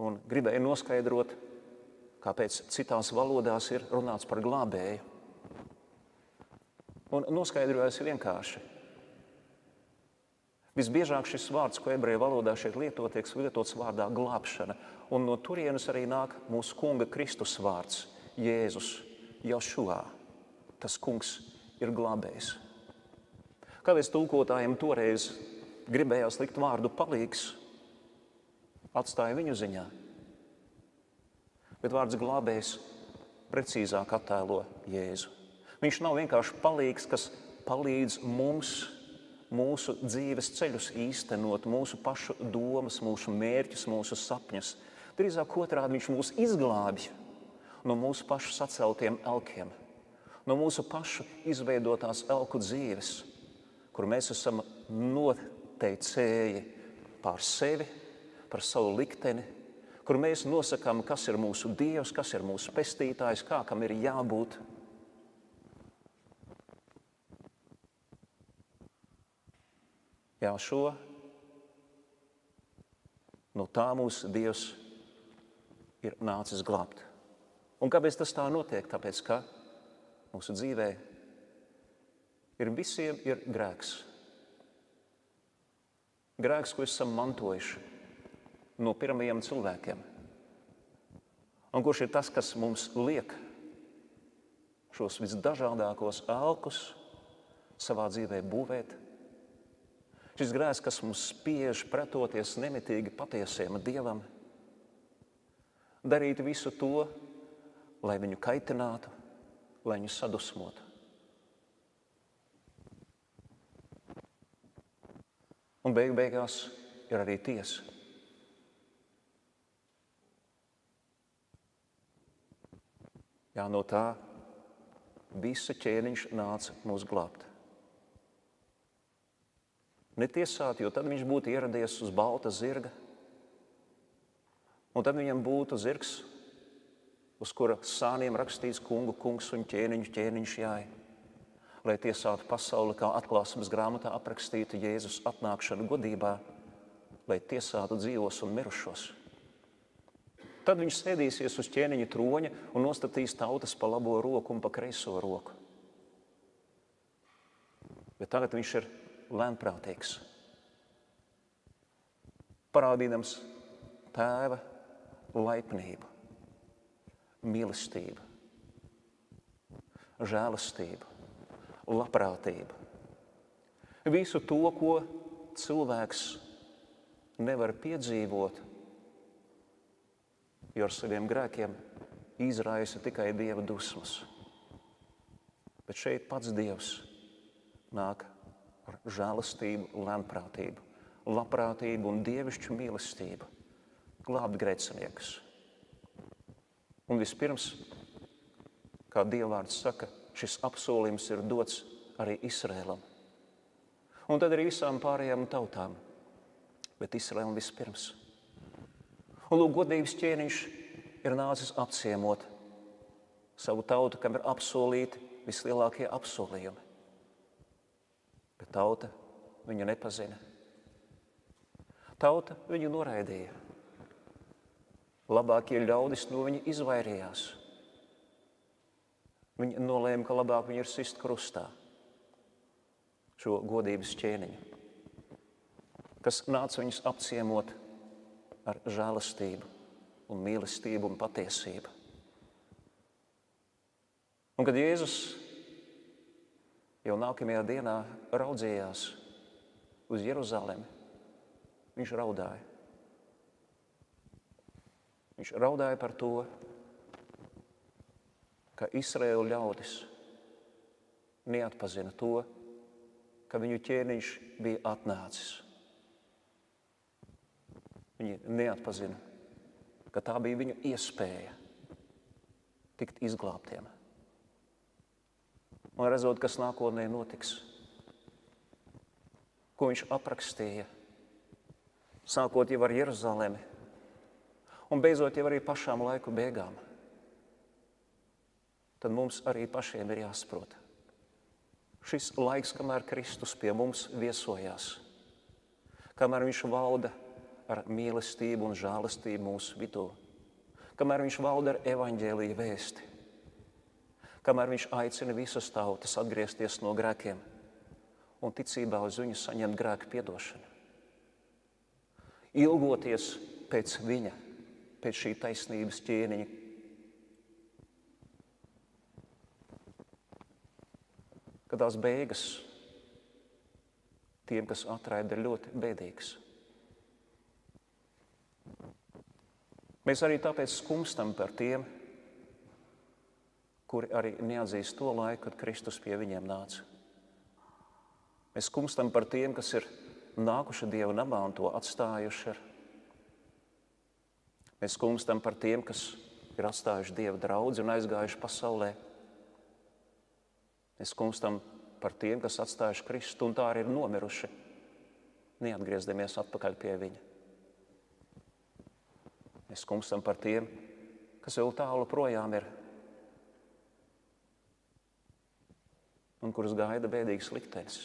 un gribēju noskaidrot, kāpēc citās valodās ir runāts par glābēju. Un noskaidrojās vienkārši. Visbiežāk šis vārds, ko ebreju valodā šeit tiek lietots vārdā glābšana, un no turienes arī nāk mūsu kunga Kristus vārds, Jēzus, Jošuā. Tas kungs ir glābējs. Kāpēc tulkotājiem toreiz gribējās likt vārdu palīgs, atstāja viņu ziņā. Bet vārds glābējs precīzāk attēlo Jēzu. Viņš nav vienkārši palīgs, kas palīdz mums mūsu dzīves ceļus īstenot, mūsu pašu domas, mūsu mērķus, mūsu sapņus. Drīzāk otrādi viņš mūs izglābj no mūsu pašu saceltiem elkiem, no mūsu pašu izveidotās elku dzīves, kur mēs esam noteicēji pār sevi, par savu likteni, kur mēs nosakām, kas ir mūsu Dievs, kas ir mūsu pestītājs, kā kam ir jābūt. Jā, šo no tā mūsu Dievs ir nācis glābt. Un kāpēc tas tā notiek? Tāpēc, ka mūsu dzīvē visiem ir grēks. Grēks, ko esam mantojuši no pirmajiem cilvēkiem. Un kurš ir tas, kas mums liek šos visdažādākos elkus savā dzīvē būvēt. Šis grēks, kas mums spiež pretoties nemitīgi patiesiem Dievam, darīt visu to, lai viņu kaitinātu, lai viņu sadusmotu. Un beigās ir arī tiesa. Jā, no tā visa ķēniņš nāca mūs glābt. Netiesāt, jo tad viņš būtu ieradies uz balta zirga, un tad viņam būtu zirgs, uz kura sāniem rakstīts kungu kungs un ķēniņu ķēniņš jāja, lai tiesātu pasauli, kā atklāsmes grāmatā aprakstīta Jēzus atnākšana godībā, lai tiesātu dzīvos un mirušos. Tad viņš sēdīsies uz ķēniņa troņa un nostatīs tautas pa labo roku un pa kreiso roku. Bet tagad viņš ir lēnprātīgs, parādīdams tēva laipnību, mīlestību, žēlastību, labprātību. Visu to, ko cilvēks nevar piedzīvot, jo ar saviem grēkiem izraisa tikai Dieva dusmas. Bet šeit pats Dievs nāk ar žēlastību, lēnprātību, labprātību un dievišķu mīlestību, glābt grēciniekus. Un vispirms, kā Dievvārds saka, šis apsolījums ir dots arī Izraēlam. Un tad arī visām pārējām tautām, bet Izraēlam vispirms. Un lūk, godības ķēniņš ir nācis apciemot savu tautu, kam ir apsolīti vislielākie apsolījumi. Bet tauta viņu nepazina. Tauta viņu noraidīja. Labākie ļaudis no viņa izvairījās. Viņi nolēma, ka labāk viņu ir sist krustā. Šo godības ķēniņu, kas nāca viņus apciemot ar žēlastību un mīlestību un patiesību. Un kad Jēzus jau nākamajā dienā raudzījās uz Jeruzalemi, viņš raudāja. Viņš raudāja par to, ka Izraēla ļaudis neatpazina to, ka viņu ķēniņš bija atnācis. Viņi neatpazina, ka tā bija viņu iespēja tikt izglābtiem. Un redzot, kas nākotnē notiks, ko viņš aprakstīja, sākot jau ar Jeruzalemi un beidzot jau arī pašām laiku beigām, tad mums arī pašiem ir jāsaprot. Šis laiks, kamēr Kristus pie mums viesojās, kamēr viņš valda ar mīlestību un žēlastību mūsu vidū, kamēr viņš valda ar evaņģēlija vēsti, kamēr viņš aicina visas tautas atgriezties no grēkiem un ticībā uz viņu saņemt grēku piedošanu. Ilgoties pēc viņa, pēc šī taisnības ķēniņa. Kad tās beigas tiem, kas atraida, ir ļoti bēdīgas. Mēs arī tāpēc skumstam par tiem, kuri arī neatzīst to laiku, kad Kristus pie viņiem nāca. Mēs skumstam par tiem, kas ir nākuši Dieva namā un to atstājuši. Mēs skumstam par tiem, kas ir atstājuši Dieva draudzi un aizgājuši pasaulē. Mēs skumstam par tiem, kas atstājuši Kristu un tā arī ir nomiruši, neatgriezdamies atpakaļ pie viņa. Mēs skumstam par tiem, kas vēl tālu projām ir un kurus gaida bēdīgs liktenis.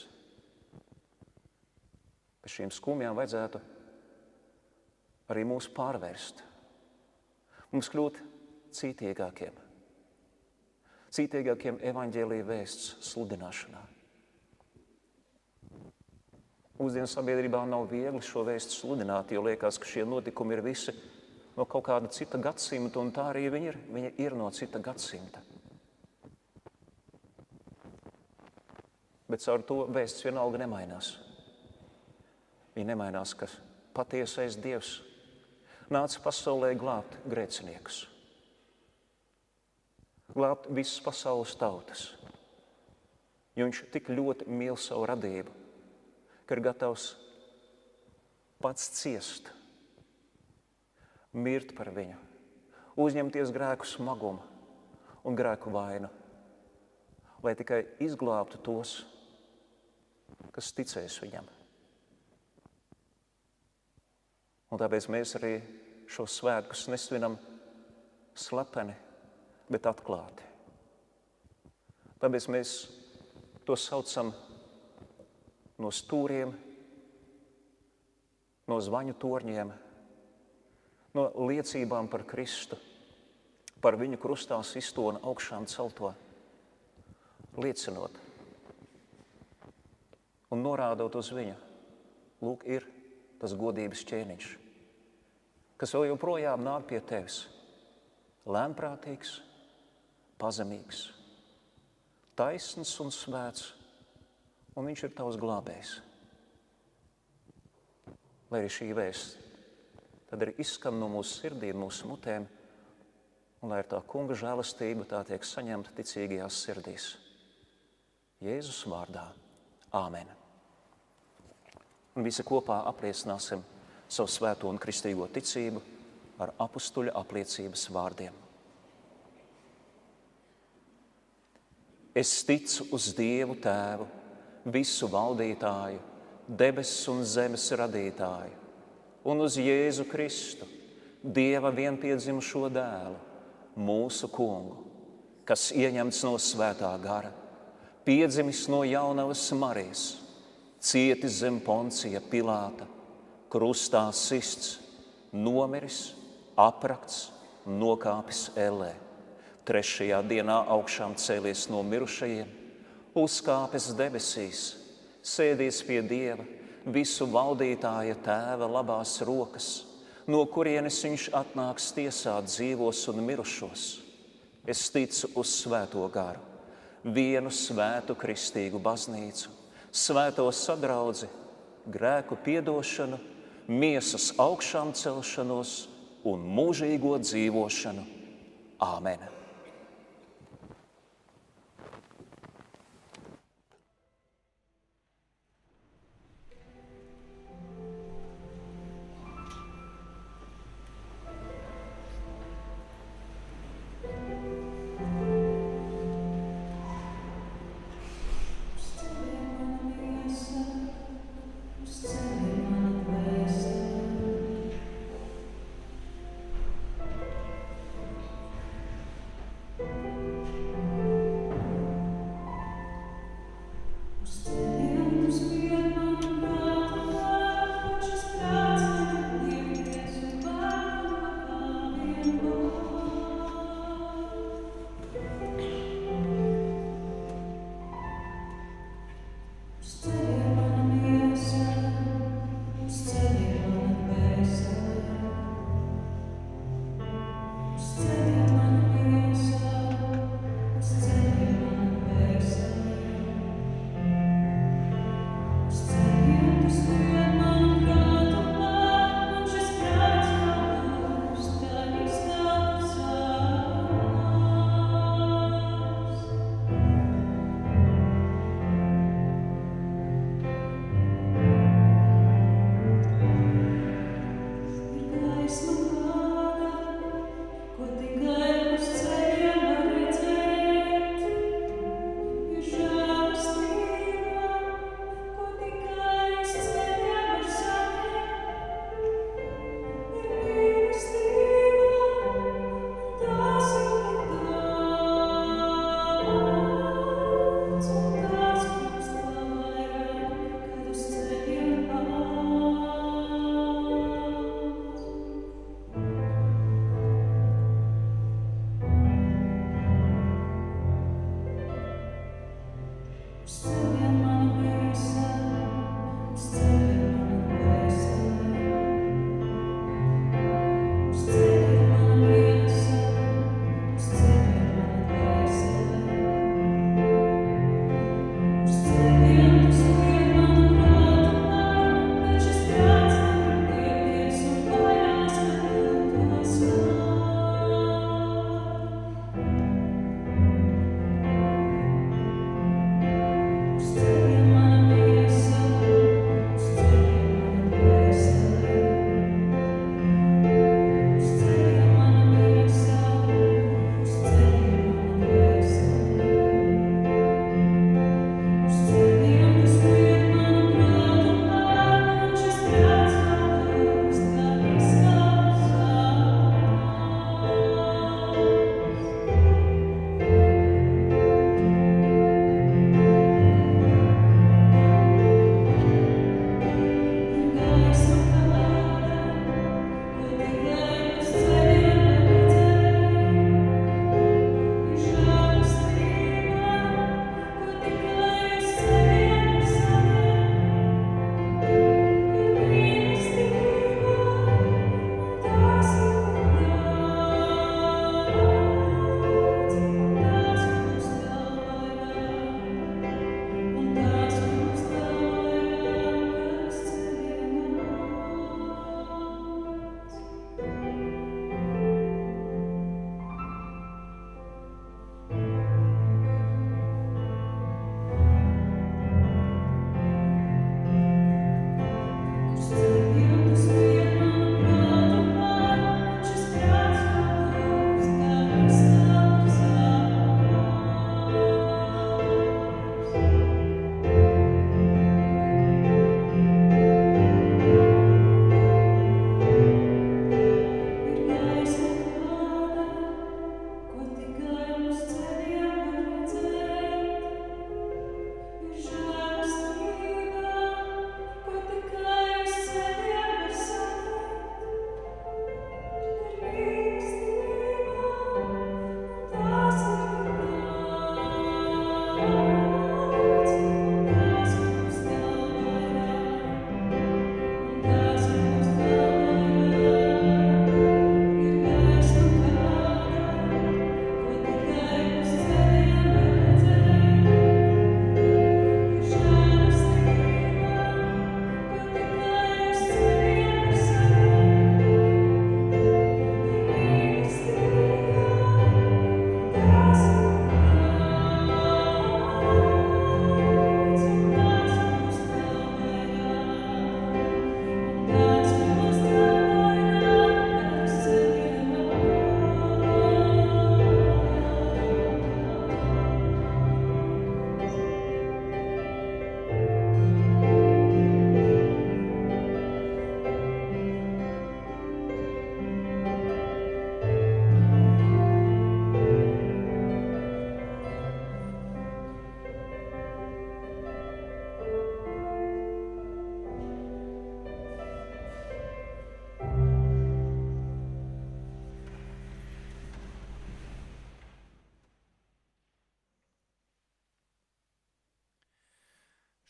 Pēc šīm skumjām vajadzētu arī mūs pārvērst. Mums kļūt cītīgākiem. Cītīgākiem evaņģēlija vēsts sludināšanā. Mūsdienu sabiedrībā nav viegli šo vēstu sludināt, jo liekas, ka šie notikumi ir visi no kaut kāda cita gadsimta, un tā arī viņi ir no cita gadsimta. Bet caur to vēsts vienalga nemainās. Viņa nemainās, ka patiesais Dievs nāca pasaulē glābt grēciniekus, glābt visas pasaules tautas. Jo viņš tik ļoti mīl savu radību, ka ir gatavs pats ciest, mirt par viņu, uzņemties grēku smagumu un grēku vainu, lai tikai izglābtu tos, kas ticēs viņam. Un tāpēc mēs arī šos svētkus nesvinam slepeni, bet atklāti. Tāpēc mēs to saucam no stūriem, no zvaņu torņiem, no liecībām par Kristu, par viņu krustā sisto un augšām celto, liecinot un norādot uz viņu. Lūk, ir tas godības ķēniņš, kas vēl joprojām nāk pie tevis, lēnprātīgs, pazemīgs, taisns un svēts, un viņš ir tavs glābējs. Lai arī šī vēsts tad arī izskan no mūsu sirdīm, mūsu mutēm, un lai ir tā kunga žēlastība, tā tiek saņemta ticīgajās sirdīs. Jēzus vārdā. Āmen. Un visi kopā apliecināsim savu svēto un kristīgo ticību ar apustuļa apliecības vārdiem. Es ticu uz Dievu Tēvu, visu valdītāju, debesis un zemes radītāju, un uz Jēzu Kristu, Dieva vienpiedzimušo dēlu, mūsu kungu, kas ieņemts no svētā gara, piedzimis no jaunavas Marijas, cietis zem Poncija Pilāta, krustā sists, nomiris, aprakts, nokāpis ellē, trešajā dienā augšām cēlies no mirušajiem, uzkāpis debesīs, sēdies pie Dieva, visu valdītāja Tēva labās rokas, no kurienes viņš atnāks tiesāt dzīvos un mirušos. Es ticu uz svēto garu, vienu svētu kristīgu baznīcu, svēto sadraudzi, grēku piedošanu, miesas augšām celšanos un mūžīgo dzīvošanu. Āmen.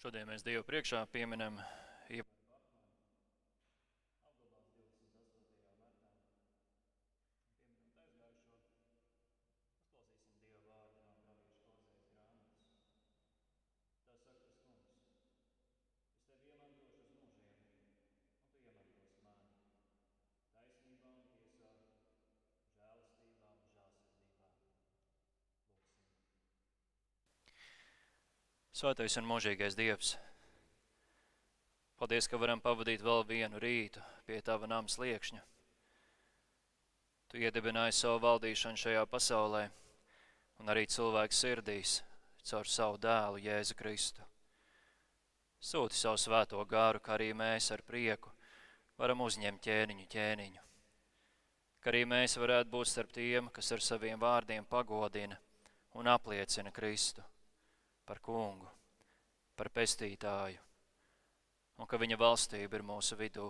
Šodien mēs Dievu priekšā pieminam Svētais un mūžīgais Dievs. Paldies, ka varam pavadīt vēl vienu rītu pie Tava nama sliekšņa. Tu iedibināji savu valdīšanu šajā pasaulē un arī cilvēku sirdīs caur savu dēlu Jēzu Kristu. Sūti savu svēto garu, ka arī mēs ar prieku varam uzņemt ķēniņu. Ka arī mēs varētu būt starp tiem, kas ar saviem vārdiem pagodina un apliecina Kristu par kungu, par pestītāju, un ka viņa valstība ir mūsu vidū.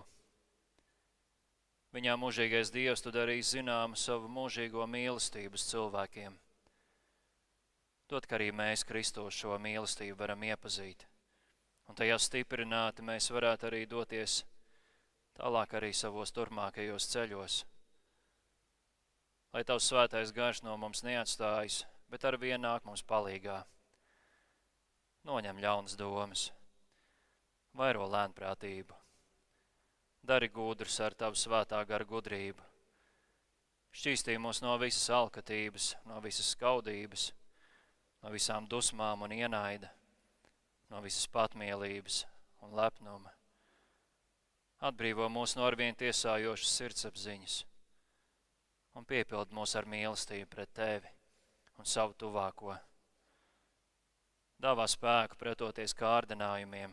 Viņā mūžīgais Dievs tu darīs zināmu savu mūžīgo mīlestību uz cilvēkiem. Dod, ka arī mēs Kristos šo mīlestību varam iepazīt, un tajā stiprināti mēs varētu arī doties tālāk arī savos turpmākajos ceļos. Lai Tavs svētais gars no mums neatstājas, bet ar vien nāk mums palīgā. Noņem ļaunas domas, vairo lēnprātību, dari gudrus ar Tavu svētā gara gudrību, šķīstī mūs no visas alkatības, no visas skaudības, no visām dusmām un ienaida, no visas patmielības un lepnuma. Atbrīvo mūs no arvien tiesājošas sirdsapziņas un piepild mūs ar mīlestību pret Tevi un savu tuvāko. Dāvā spēku pretoties kārdinājumiem,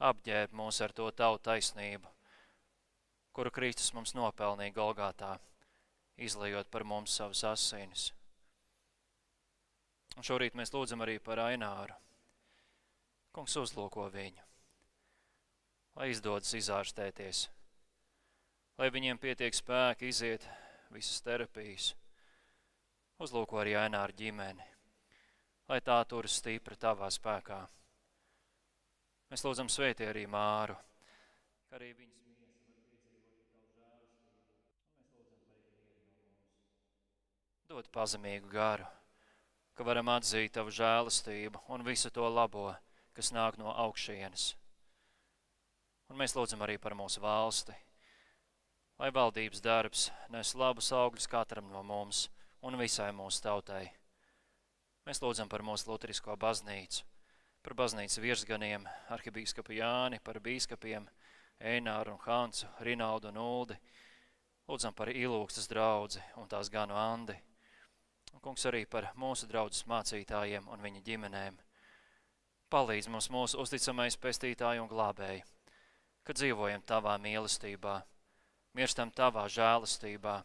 apģērb mūs ar to Tavu taisnību, kuru Kristus mums nopelnīja Golgātā, izlejot par mums savas asinis. Un šorīt mēs lūdzam arī par Aināru. Kungs, uzlūko viņu, lai izdodas izārstēties, lai viņiem pietiek spēki iziet visas terapijas. Uzlūko arī Aināru ģimeni, lai tā turas stipra Tavā spēkā. Mēs lūdzam svētī arī Māru, ka arī viņas miesa var piedzīvot Tavu žēlastību, un mēs lūdzam par ikvienu no mums. Dod pazemīgu garu, ka varam atzīt Tavu žēlastību un visu to labo, kas nāk no augšienes. Un mēs lūdzam arī par mūsu valsti, lai valdības darbs nes labus augļus katram no mums un visai mūsu tautai. Mēs lūdzam par mūsu luterisko baznīcu, par baznīcas virsganiem, arhibīskapu Jāni, par bīskapiem Eināru un Hansu, Rinaldu un Uldi. Lūdzam par Ilūgstas draudzi un tās ganu Andi. Un, kungs, arī par mūsu draudzes mācītājiem un viņa ģimenēm. Palīdz mums mūsu uzticamais pestītāju un glābēji, ka dzīvojam Tavā mīlestībā, mirstam Tavā žēlastībā,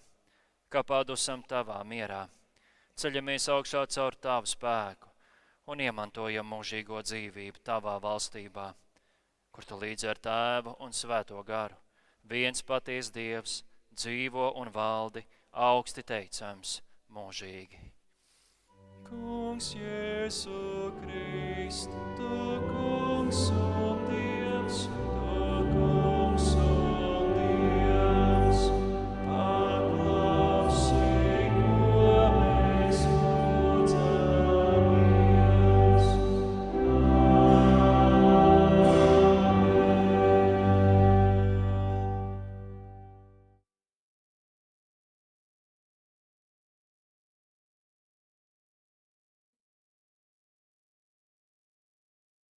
kā pādusam Tavā mierā. Ceļamies augšā caur Tavu spēku un iemantojam mūžīgo dzīvību Tavā valstībā, kur Tu līdz ar Tēvu un Svēto garu, viens paties Dievs, dzīvo un valdi, augsti teicams, mūžīgi. Kungs Jēzu Kristu, Tu kungs un Dievs,